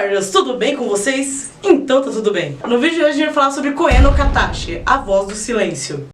Guardas, tudo bem com vocês? Então tá tudo bem. No vídeo de hoje a gente vai falar sobre Koe no Katachi, a voz do silêncio.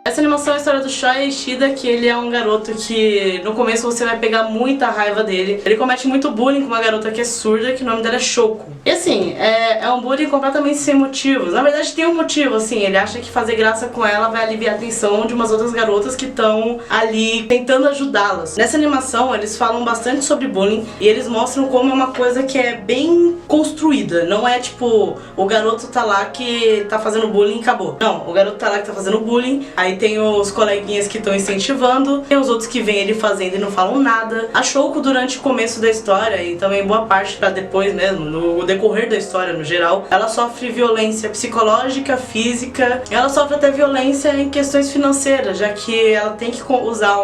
Essa animação é a história do Shoya Ishida, que ele é um garoto que no começo você vai pegar muita raiva dele. Ele comete muito bullying com uma garota que é surda, que o nome dela é Shoko. E assim, é um bullying completamente sem motivos. Na verdade tem um motivo, assim, ele acha que fazer graça com ela vai aliviar a atenção de umas outras garotas que estão ali tentando ajudá-las. Nessa animação eles falam bastante sobre bullying e eles mostram como é uma coisa que é bem construída. Não é tipo, o garoto tá lá que tá fazendo bullying e acabou. Não, o garoto tá lá que tá fazendo bullying, aí tem os coleguinhas que estão incentivando, tem os outros que vêm ele fazendo e não falam nada. A Shoko, durante o começo da história e também boa parte pra depois mesmo, no decorrer da história no geral, ela sofre violência psicológica, física, ela sofre até violência em questões financeiras, já que ela tem que usar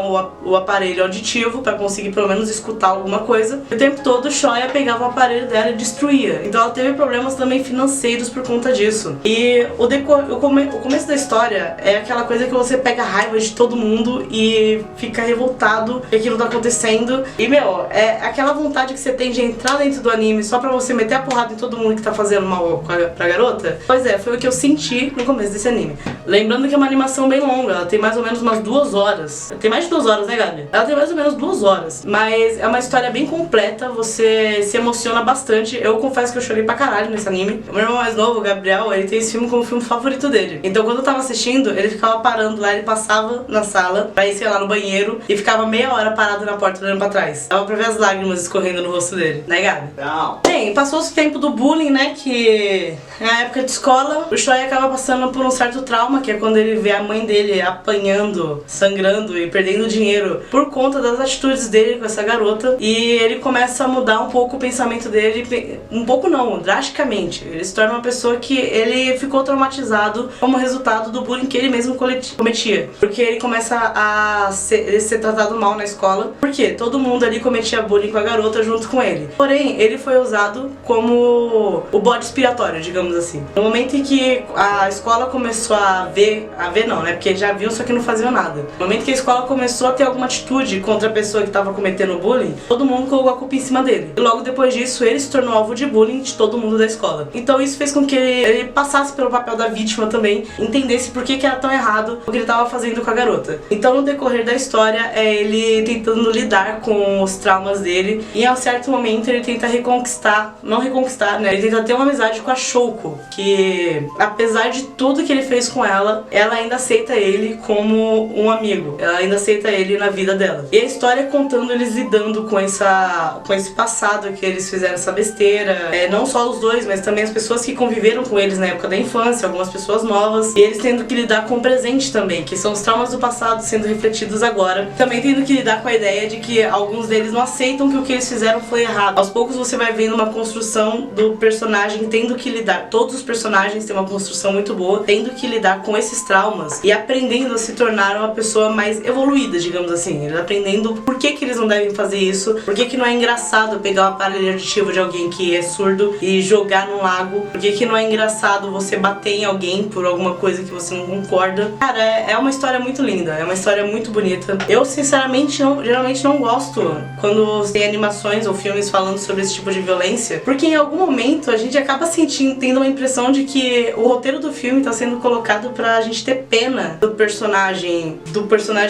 o aparelho auditivo pra conseguir pelo menos escutar alguma coisa. O tempo todo o Shoya pegava o aparelho dela e destruía, então ela teve problemas também financeiros por conta disso. E o começo da história é aquela coisa que você pega raiva de todo mundo e fica revoltado que aquilo tá acontecendo. E meu, é aquela vontade que você tem de entrar dentro do anime só pra você meter a porrada em todo mundo que tá fazendo mal pra garota. Pois é, foi o que eu senti no começo desse anime. Lembrando que é uma animação bem longa, ela tem mais ou menos umas 2 horas. Tem mais de 2 horas, né, Gabi? Ela tem mais ou menos 2 horas. Mas é uma história bem completa, você se emociona bastante. Eu confesso que eu chorei pra caralho nesse anime. O meu irmão mais novo, o Gabriel, ele tem esse filme como o filme favorito dele. Então quando eu tava assistindo, ele ficava parando lá, ele passava na sala pra ir, sei lá, no banheiro e ficava meia hora parado na porta olhando pra trás. Dava pra ver as lágrimas escorrendo no rosto dele, né, Gabi? Não. Bem, passou-se o tempo do bullying, né, que na época de escola o Shoya acaba passando por um certo trauma, que é quando ele vê a mãe dele apanhando, sangrando e perdendo dinheiro por conta das atitudes dele com essa garota, e ele começa a mudar um pouco o pensamento dele, um pouco não, drasticamente. Ele se torna uma pessoa que ele ficou traumatizado como resultado do bullying que ele mesmo cometia, porque ele começa a ser tratado mal na escola, porque todo mundo ali cometia bullying com a garota junto com ele. Porém, ele foi usado como o bode expiatório, digamos assim. No momento em que a escola começou a ver não, né, porque já viu, só que não faziam nada. No momento que a escola começou a ter alguma atitude contra a pessoa que estava cometendo bullying, todo mundo colocou a culpa em cima dele. E logo depois disso, ele se tornou alvo de bullying de todo mundo da escola. Então isso fez com que ele passasse pelo papel da vítima também, entendesse por que era tão errado o que ele estava fazendo com a garota. Então no decorrer da história é ele tentando lidar com os traumas dele, e a um certo momento ele tenta não reconquistar, né, ele tenta ter uma amizade com a Shoko, que apesar de tudo que ele fez com ela ainda aceita ele como um amigo, ela ainda aceita ele na vida dela. E a história é contando eles lidando com esse passado, que eles fizeram essa besteira, não só os dois, mas também as pessoas que conviveram com eles na época da infância, algumas pessoas novas, e eles tendo que lidar com o presente também, que são os traumas do passado sendo refletidos agora, também tendo que lidar com a ideia de que alguns deles não aceitam que o que eles fizeram foi errado. Aos poucos você vai vendo uma construção do personagem tendo que lidar, todos os personagens têm uma construção muito boa, tendo que lidar com esses traumas e aprendendo a se tornar uma pessoa mais evoluída, digamos assim. Eles aprendendo por que eles não devem fazer isso, por que não é engraçado pegar o aparelho auditivo de alguém que é surdo e jogar num lago, por que não é engraçado você bater em alguém por alguma coisa que você não concorda. Cara, é uma história muito linda, é uma história muito bonita. Eu sinceramente geralmente não gosto quando tem animações ou filmes falando sobre esse tipo de violência, porque em algum momento a gente acaba tendo uma impressão de que o roteiro do filme está sendo colocado pra gente ter pena do personagem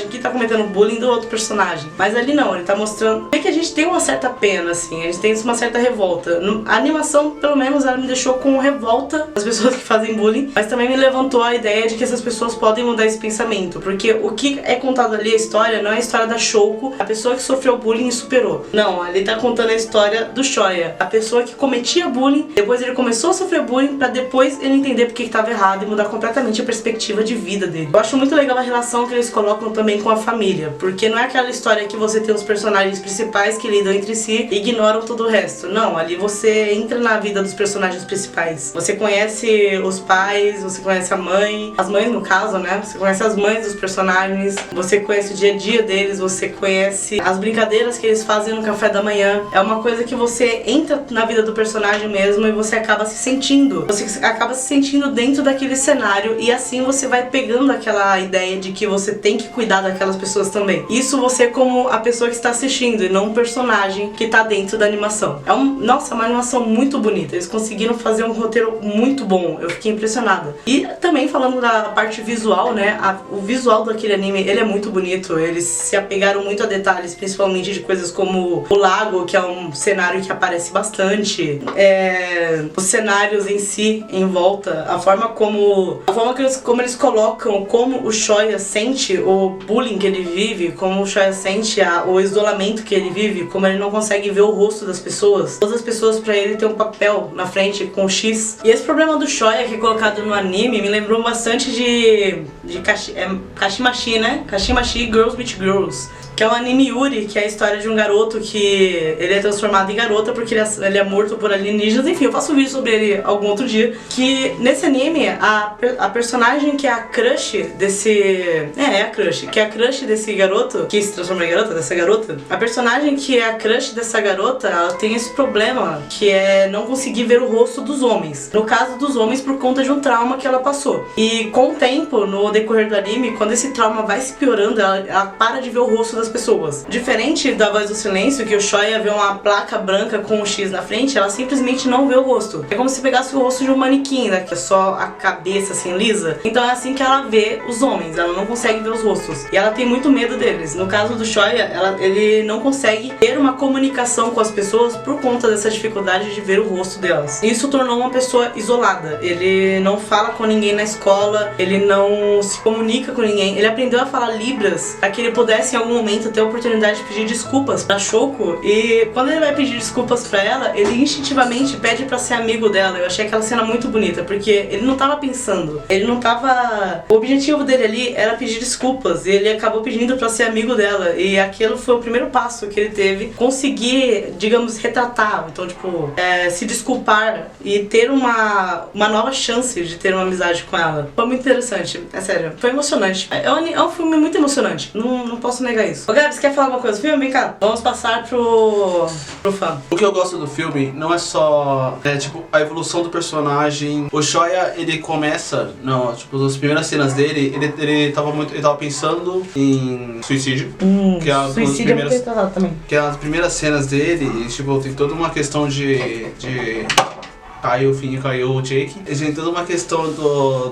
que tá cometendo bullying do outro personagem. Mas ali não, ele tá mostrando que a gente tem uma certa pena, assim, a gente tem uma certa revolta. A animação, pelo menos, ela me deixou com revolta das pessoas que fazem bullying, mas também me levantou a ideia de que essas pessoas podem mudar esse pensamento, porque o que é contado ali, a história, não é a história da Shoko, a pessoa que sofreu bullying e superou. Não, ali tá contando a história do Shoya, a pessoa que cometia bullying, depois ele começou a sofrer bullying pra depois ele entender porque que tava errado e mudar completamente a perspectiva de vida dele. Eu acho muito legal a relação que eles colocam também com a família, porque não é aquela história que você tem os personagens principais que lidam entre si e ignoram todo o resto. Não, ali você entra na vida dos personagens principais. Você conhece os pais, você conhece a mãe, as mães no caso, né? Você conhece as mães dos personagens, você conhece o dia a dia deles, você conhece as brincadeiras que eles fazem no café da manhã. É uma coisa que você entra na vida do personagem mesmo e você acaba se sentindo. Você acaba se sentindo dentro daquele cenário e assim você vai pegando aquela ideia de que você tem que cuidar daquelas pessoas também. Isso você como a pessoa que está assistindo e não um personagem que tá dentro da animação. Nossa, é uma animação muito bonita. Eles conseguiram fazer um roteiro muito bom. Eu fiquei impressionada. E também falando da parte visual, né? O visual daquele anime, ele é muito bonito. Eles se apegaram muito a detalhes, principalmente de coisas como o lago, que é um cenário que aparece bastante. Os cenários em si, em volta, a forma como eles colocam, como o Shoya sente o bullying que ele vive, como o Shoya sente o isolamento que ele vive, como ele não consegue ver o rosto das pessoas. Todas as pessoas pra ele tem um papel na frente com X. E esse problema do Shoya que é colocado no anime me lembrou bastante de Kashimashi, né? Kashimashi Girls with Girls, que é um anime Yuri, que é a história de um garoto que ele é transformado em garota porque ele é morto por alienígenas. Enfim, eu faço um vídeo sobre ele algum outro dia. Que nesse anime, a personagem que é a crush desse... a crush. Que é a crush desse garoto, que se transforma em garota, dessa garota. A personagem que é a crush dessa garota, ela tem esse problema, que é não conseguir ver o rosto dos homens. No caso dos homens, por conta de um trauma que ela passou. E com o tempo, no decorrer do anime, quando esse trauma vai se piorando, ela para de ver o rosto das pessoas. Diferente da Voz do Silêncio, que o Shoya vê uma placa branca com um X na frente, ela simplesmente não vê o rosto. É como se pegasse o rosto de um manequim, né? Que é só a cabeça assim lisa. Então é assim que ela vê os homens, ela não consegue ver os rostos. E ela tem muito medo deles. No caso do Shoya, ele não consegue ter uma comunicação com as pessoas por conta dessa dificuldade de ver o rosto delas. Isso tornou uma pessoa isolada. Ele não fala com ninguém na escola, ele não se comunica com ninguém. Ele aprendeu a falar Libras para que ele pudesse em algum momento ter a oportunidade de pedir desculpas pra Shoko. E quando ele vai pedir desculpas pra ela, ele instintivamente pede pra ser amigo dela. Eu achei aquela cena muito bonita, porque ele não tava pensando, o objetivo dele ali era pedir desculpas, e ele acabou pedindo pra ser amigo dela, e aquilo foi o primeiro passo que ele teve, conseguir, digamos, retratar, então tipo, se desculpar e ter uma nova chance de ter uma amizade com ela. Foi muito interessante, é sério, foi emocionante. É um filme muito emocionante, não posso negar isso. Ô Gabi, você quer falar alguma coisa do filme? Vem cá, vamos passar pro fã. O que eu gosto do filme não é só tipo, a evolução do personagem. O Shoya, ele começa, as primeiras cenas dele, ele tava pensando em suicídio. Que é Suicídio que é as primeiras cenas dele, e, tipo, tem toda uma questão de caiu o Finn e caiu o Jake. E tem toda uma questão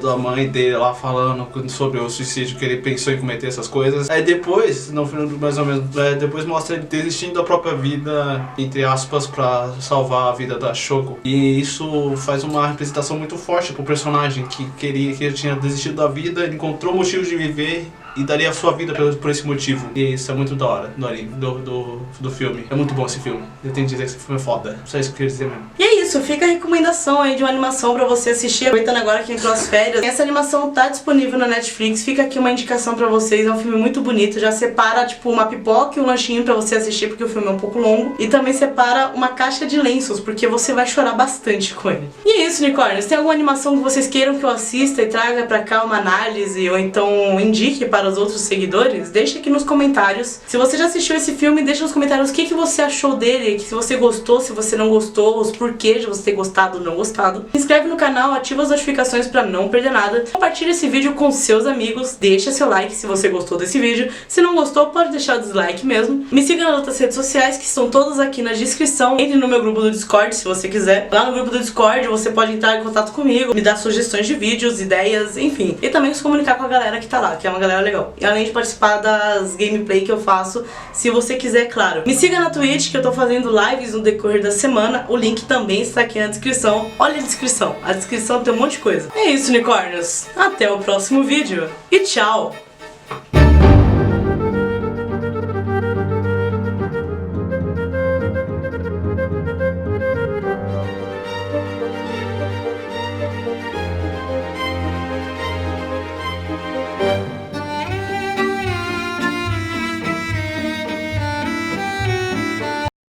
da mãe dele lá falando sobre o suicídio, que ele pensou em cometer essas coisas. Aí depois, no final mais ou menos, depois mostra ele desistindo da própria vida, entre aspas, pra salvar a vida da Shoko. E isso faz uma representação muito forte pro personagem que ele tinha desistido da vida, ele encontrou motivos de viver e daria a sua vida por esse motivo. E isso é muito da hora do anime, do filme. É muito bom esse filme. Eu tenho que dizer que esse filme é foda. Só isso que eu queria dizer mesmo. E é isso, fica a recomendação aí de uma animação pra você assistir, aproveitando agora que entrou as férias. Essa animação tá disponível na Netflix, fica aqui uma indicação pra vocês. É um filme muito bonito, já separa tipo uma pipoca e um lanchinho pra você assistir, porque o filme é um pouco longo. E também separa uma caixa de lenços, porque você vai chorar bastante com ele. E é isso, unicórnios. Tem alguma animação que vocês queiram que eu assista e traga pra cá uma análise, ou então indique para os outros seguidores? Deixa aqui nos comentários. Se você já assistiu esse filme, deixa nos comentários o que você achou dele, se você gostou, se você não gostou, os porquês de você ter gostado ou não gostado. Se inscreve no canal, ativa as notificações pra não perder nada. Compartilha esse vídeo com seus amigos, deixa seu like se você gostou desse vídeo. Se não gostou, pode deixar o dislike mesmo. Me siga nas outras redes sociais, que estão todas aqui na descrição. Entre no meu grupo do Discord, se você quiser. Lá no grupo do Discord, você pode entrar em contato comigo, me dar sugestões de vídeos, ideias, enfim. E também se comunicar com a galera que tá lá, que é uma galera legal. E além de participar das gameplay que eu faço, se você quiser, claro. Me siga na Twitch, que eu tô fazendo lives no decorrer da semana. O link também está aqui na descrição. Olha a descrição tem um monte de coisa. É isso, unicórnios. Até o próximo vídeo e tchau!